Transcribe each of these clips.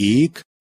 1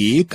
1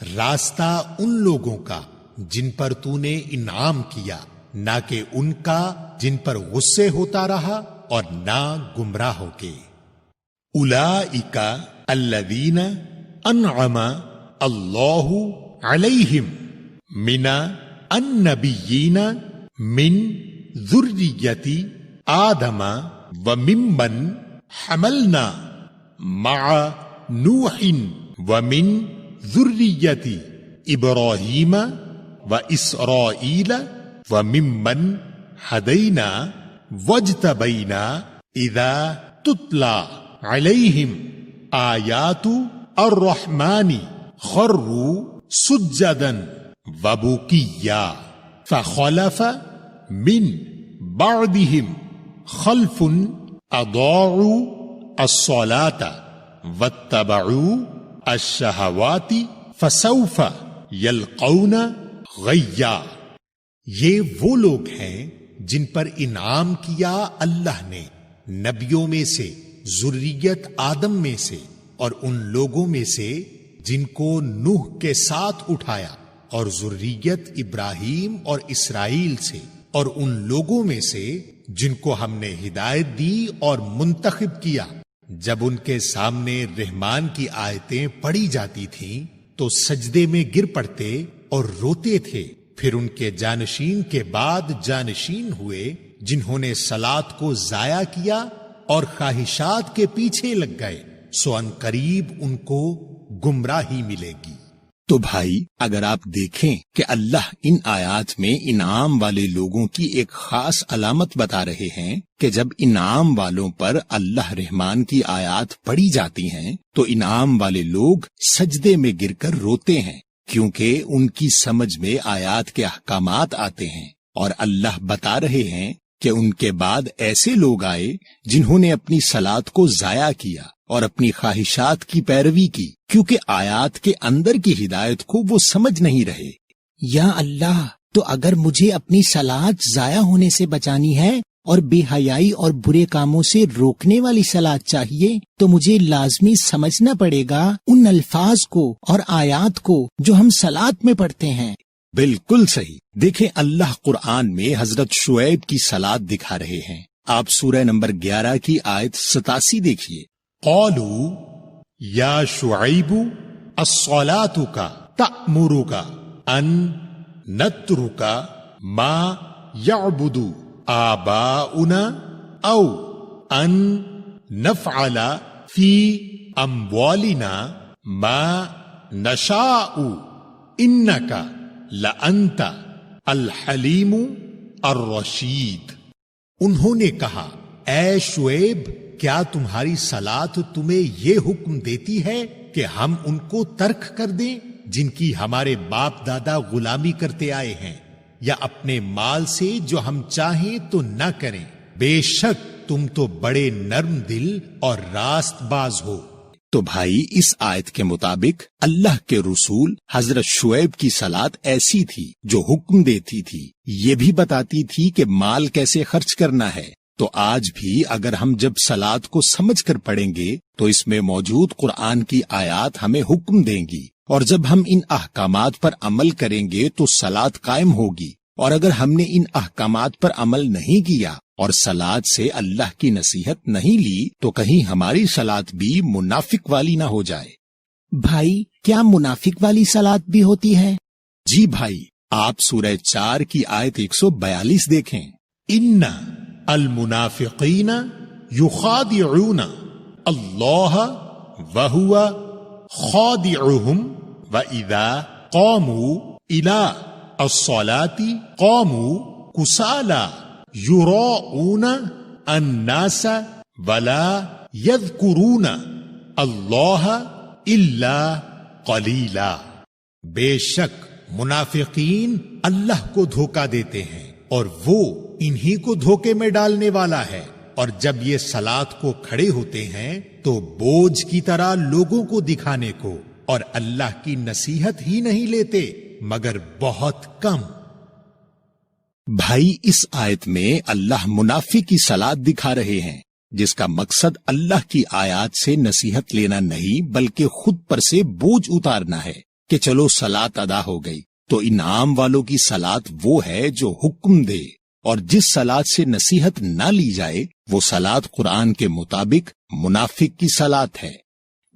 راستہ ان لوگوں کا جن پر تو نے انعام کیا، نہ کہ ان کا جن پر غصے ہوتا رہا اور نہ گمراہوں کے۔ اولئک الذین انعم اللہ علیہم من النبیین من ذریۃ آدم وممن حملنا مع نوح ومن ذریۃ ابراہیم واسرائیل وممن ہدینا واجتبینا اذا تتلی علیہم آیات الرحمن خروا سجدا وبکیا فخلف من بعدهم خلف اضاعوا الصلاة واتبعوا الشہوات فسوف یلقون غیا۔ یہ وہ لوگ ہیں جن پر انعام کیا اللہ نے نبیوں میں سے، ذریت آدم میں سے، اور ان لوگوں میں سے جن کو نوح کے ساتھ اٹھایا، اور ذریت ابراہیم اور اسرائیل سے، اور ان لوگوں میں سے جن کو ہم نے ہدایت دی اور منتخب کیا۔ جب ان کے سامنے رحمان کی آیتیں پڑھی جاتی تھیں تو سجدے میں گر پڑتے اور روتے تھے۔ پھر ان کے جانشین کے بعد جانشین ہوئے جنہوں نے صلاۃ کو ضائع کیا اور خواہشات کے پیچھے لگ گئے، سو ان قریب ان کو گمراہی ملے گی۔ تو بھائی، اگر آپ دیکھیں کہ اللہ ان آیات میں انعام والے لوگوں کی ایک خاص علامت بتا رہے ہیں کہ جب انعام والوں پر اللہ رحمان کی آیات پڑھی جاتی ہیں تو انعام والے لوگ سجدے میں گر کر روتے ہیں، کیونکہ ان کی سمجھ میں آیات کے احکامات آتے ہیں، اور اللہ بتا رہے ہیں کہ ان کے بعد ایسے لوگ آئے جنہوں نے اپنی صلاۃ کو ضائع کیا اور اپنی خواہشات کی پیروی کی، کیونکہ آیات کے اندر کی ہدایت کو وہ سمجھ نہیں رہے۔ یا اللہ، تو اگر مجھے اپنی صلاۃ ضائع ہونے سے بچانی ہے اور بے حیائی اور برے کاموں سے روکنے والی صلاۃ چاہیے، تو مجھے لازمی سمجھنا پڑے گا ان الفاظ کو اور آیات کو جو ہم صلاۃ میں پڑھتے ہیں۔ بالکل صحیح۔ دیکھیں، اللہ قرآن میں حضرت شعیب کی صلاۃ دکھا رہے ہیں۔ آپ سورہ نمبر 11 کی آیت 87 دیکھیے۔ قالوا یا شعیب الصلاۃ تأمرک ان نترک ما یعبد آباؤنا او ان نفعل فی اموالنا ما نشاء انک لانت الحلیم الرشید۔ انہوں نے کہا، اے شعیب، کیا تمہاری صلاۃ تمہیں یہ حکم دیتی ہے کہ ہم ان کو ترک کر دیں جن کی ہمارے باپ دادا غلامی کرتے آئے ہیں، یا اپنے مال سے جو ہم چاہیں تو نہ کریں؟ بے شک تم تو بڑے نرم دل اور راست باز ہو۔ تو بھائی، اس آیت کے مطابق اللہ کے رسول حضرت شعیب کی صلاۃ ایسی تھی جو حکم دیتی تھی، یہ بھی بتاتی تھی کہ مال کیسے خرچ کرنا ہے۔ تو آج بھی اگر ہم جب صلاۃ کو سمجھ کر پڑھیں گے تو اس میں موجود قرآن کی آیات ہمیں حکم دیں گی، اور جب ہم ان احکامات پر عمل کریں گے تو صلاۃ قائم ہوگی۔ اور اگر ہم نے ان احکامات پر عمل نہیں کیا اور صلاۃ سے اللہ کی نصیحت نہیں لی تو کہیں ہماری صلاۃ بھی منافق والی نہ ہو جائے۔ بھائی، کیا منافق والی صلاۃ بھی ہوتی ہے؟ جی بھائی، آپ سورہ 4 کی آیت 142 دیکھیں۔ ان المنافقین یخادعون اللہ وہو خادعهم وَإِذَا قَامُوا إِلَىٰ الصَّلَاةِ قَامُوا كُسَالَىٰ يُرَاءُونَ النَّاسَ وَلَا يَذْكُرُونَ اللَّهَ إِلَّا قَلِيلًا۔ بے شک منافقین اللہ کو دھوکہ دیتے ہیں اور وہ انہی کو دھوکے میں ڈالنے والا ہے، اور جب یہ صلاۃ کو کھڑے ہوتے ہیں تو بوجھ کی طرح لوگوں کو دکھانے کو اور اللہ کی نصیحت ہی نہیں لیتے مگر بہت کم۔ بھائی، اس آیت میں اللہ منافق کی صلاۃ دکھا رہے ہیں جس کا مقصد اللہ کی آیات سے نصیحت لینا نہیں بلکہ خود پر سے بوجھ اتارنا ہے۔ کہ چلو سلات ادا ہو گئی، تو انعام والوں کی سلات وہ ہے جو حکم دے، اور جس سلات سے نصیحت نہ لی جائے وہ سلات قرآن کے مطابق منافق کی سلات ہے۔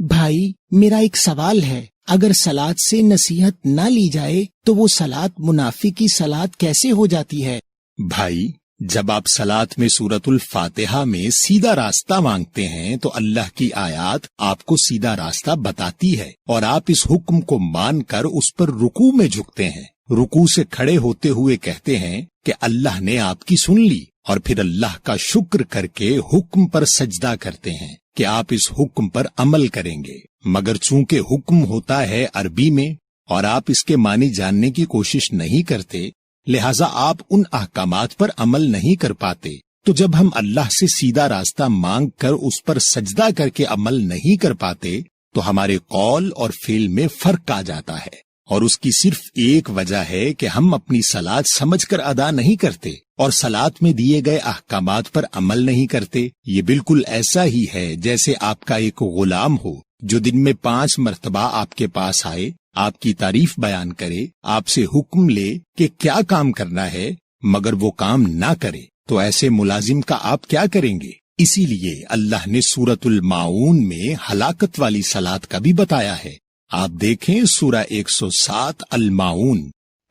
بھائی میرا ایک سوال ہے، اگر سلات سے نصیحت نہ لی جائے تو وہ سلات منافق کی سلات کیسے ہو جاتی ہے؟ بھائی جب آپ سلات میں سورۃ الفاتحہ میں سیدھا راستہ مانگتے ہیں تو اللہ کی آیات آپ کو سیدھا راستہ بتاتی ہے، اور آپ اس حکم کو مان کر اس پر رکوع میں جھکتے ہیں، رکوع سے کھڑے ہوتے ہوئے کہتے ہیں کہ اللہ نے آپ کی سن لی، اور پھر اللہ کا شکر کر کے حکم پر سجدہ کرتے ہیں کہ آپ اس حکم پر عمل کریں گے۔ مگر چونکہ حکم ہوتا ہے عربی میں اور آپ اس کے معنی جاننے کی کوشش نہیں کرتے، لہٰذا آپ ان احکامات پر عمل نہیں کر پاتے۔ تو جب ہم اللہ سے سیدھا راستہ مانگ کر اس پر سجدہ کر کے عمل نہیں کر پاتے تو ہمارے قول اور فعل میں فرق آ جاتا ہے، اور اس کی صرف ایک وجہ ہے کہ ہم اپنی صلات سمجھ کر ادا نہیں کرتے اور صلات میں دیے گئے احکامات پر عمل نہیں کرتے۔ یہ بالکل ایسا ہی ہے جیسے آپ کا ایک غلام ہو جو دن میں 5 مرتبہ آپ کے پاس آئے، آپ کی تعریف بیان کرے، آپ سے حکم لے کہ کیا کام کرنا ہے، مگر وہ کام نہ کرے، تو ایسے ملازم کا آپ کیا کریں گے؟ اسی لیے اللہ نے سورۃ الماعون میں ہلاکت والی صلات کا بھی بتایا ہے۔ آپ دیکھیں سورہ 107 الماعون۔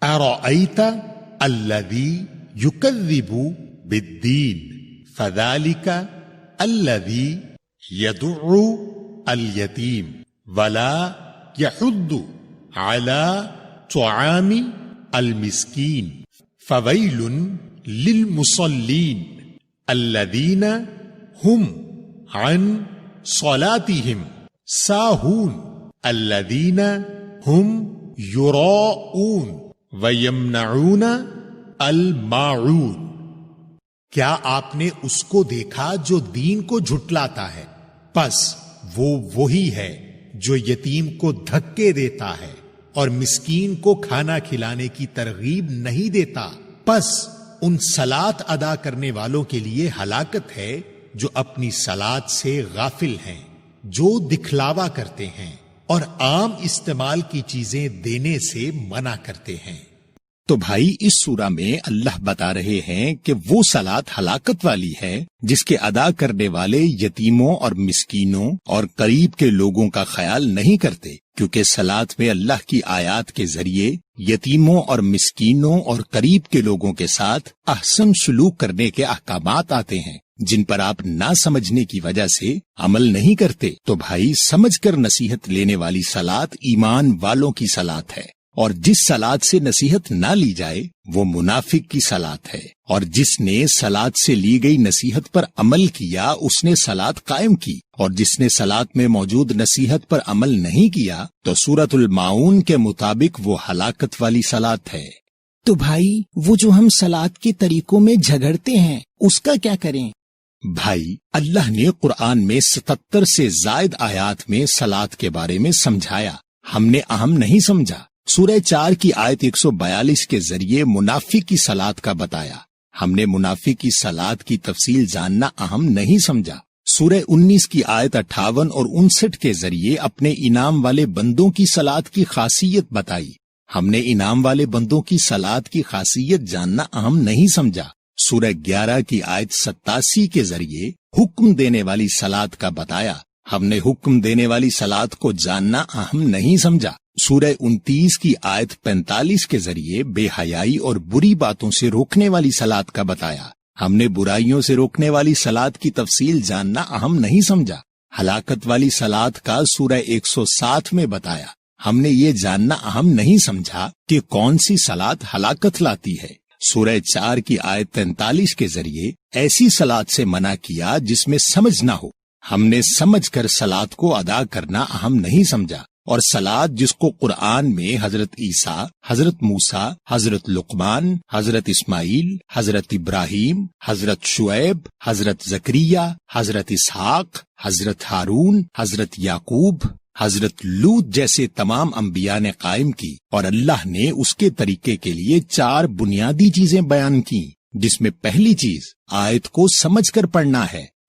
أرأيت الذي يكذب بالدين فذلك الذي يدع اليتيم ولا يحض على طعام المسكين فويل للمصلين الذين هم عن صلاتهم ساهون الذين هم يراءون وَيَمْنَعُونَ الْمَاعُونَ۔ کیا آپ نے اس کو دیکھا جو دین کو جھٹلاتا ہے؟ پس وہ وہی ہے جو یتیم کو دھکے دیتا ہے اور مسکین کو کھانا کھلانے کی ترغیب نہیں دیتا۔ پس ان صلات ادا کرنے والوں کے لیے ہلاکت ہے جو اپنی صلات سے غافل ہیں، جو دکھلاوا کرتے ہیں اور عام استعمال کی چیزیں دینے سے منع کرتے ہیں۔ تو بھائی اس سورہ میں اللہ بتا رہے ہیں کہ وہ صلات ہلاکت والی ہے جس کے ادا کرنے والے یتیموں اور مسکینوں اور قریب کے لوگوں کا خیال نہیں کرتے، کیونکہ صلات میں اللہ کی آیات کے ذریعے یتیموں اور مسکینوں اور قریب کے لوگوں کے ساتھ احسن سلوک کرنے کے احکامات آتے ہیں جن پر آپ نہ سمجھنے کی وجہ سے عمل نہیں کرتے۔ تو بھائی سمجھ کر نصیحت لینے والی صلات ایمان والوں کی صلات ہے، اور جس صلات سے نصیحت نہ لی جائے وہ منافق کی صلات ہے، اور جس نے صلات سے لی گئی نصیحت پر عمل کیا اس نے صلات قائم کی، اور جس نے صلات میں موجود نصیحت پر عمل نہیں کیا تو سورۃ الماعون کے مطابق وہ ہلاکت والی صلات ہے۔ تو بھائی وہ جو ہم صلات کے طریقوں میں جھگڑتے ہیں اس کا کیا کریں؟ بھائی اللہ نے قرآن میں 77 سے زائد آیات میں صلات کے بارے میں سمجھایا، ہم نے اہم نہیں سمجھا۔ سورہ 4 کی آیت 142 کے ذریعے منافق کی صلات کا بتایا، ہم نے منافق کی صلات کی تفصیل جاننا اہم نہیں سمجھا۔ سورہ 19 کی آیت 58 اور 59 کے ذریعے اپنے انعام والے بندوں کی صلات کی خاصیت بتائی، ہم نے انعام والے بندوں کی صلات کی خاصیت جاننا اہم نہیں سمجھا۔ سورہ 11 کی آیت 87 کے ذریعے حکم دینے والی صلات کا بتایا، ہم نے حکم دینے والی صلات کو جاننا اہم نہیں سمجھا۔ سورہ 29 کی آیت 45 کے ذریعے بے حیائی اور بری باتوں سے روکنے والی صلات کا بتایا، ہم نے برائیوں سے روکنے والی صلات کی تفصیل جاننا اہم نہیں سمجھا۔ ہلاکت والی صلات کا سورہ 107 میں بتایا، ہم نے یہ جاننا اہم نہیں سمجھا کہ کون سی صلات ہلاکت لاتی ہے۔ سورہ 4 کی آیت 43 کے ذریعے ایسی صلات سے منع کیا جس میں سمجھ نہ ہو، ہم نے سمجھ کر صلات کو ادا کرنا اہم نہیں سمجھا۔ اور صلات جس کو قرآن میں حضرت عیسیٰ، حضرت موسیٰ، حضرت لقمان، حضرت اسماعیل، حضرت ابراہیم، حضرت شعیب، حضرت زکریا، حضرت اسحاق، حضرت ہارون، حضرت یعقوب، حضرت لوط جیسے تمام انبیاء نے قائم کی، اور اللہ نے اس کے طریقے کے لیے 4 بنیادی چیزیں بیان کی، جس میں پہلی چیز آیت کو سمجھ کر پڑھنا ہے،